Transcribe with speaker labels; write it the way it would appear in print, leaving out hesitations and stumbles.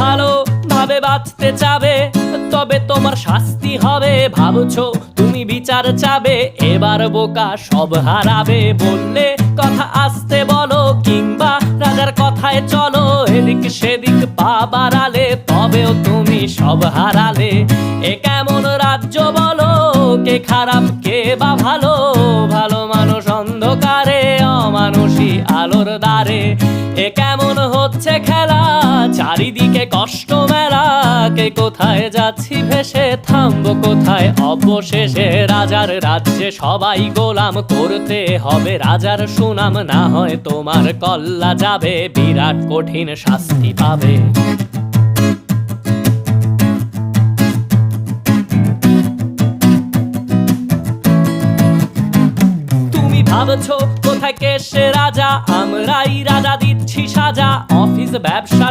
Speaker 1: ভালো ভাবে বাঁচতে চাবে, তবে তোমার শাস্তি হবে। ভাবছো তুমি বিচার চাবে, এবার বোকা সব হারাবে। বললে কথা আসতে বলো, কিংবা রাজার কথায় চলো, এদিক সেদিক পা বাড়ালে তবেও তুমি সব হারালে। এ কেমন রাজ্য বলো, কে খারাপ কে বা ভালো? ভালো মানুষ অন্ধকারে, অমানুষী আলোর দ্বারে। এ কেমন হচ্ছে খেলা, চারিদিকে কষ্ট মেলা। কে কোথায় যাচ্ছি ভেসে, থামবো কোথায় অবশেষে? রাজার রাজ্যে সবাই গোলাম, করতে হবে রাজার সুনাম। না হয় তোমার কল্লা যাবে, বিরাট কঠিন শাস্তি পাবে। ভাবছো কোথায় কে সে রাজা, আমরাই রাজা দিচ্ছি সাজা। অফিস ব্যবসা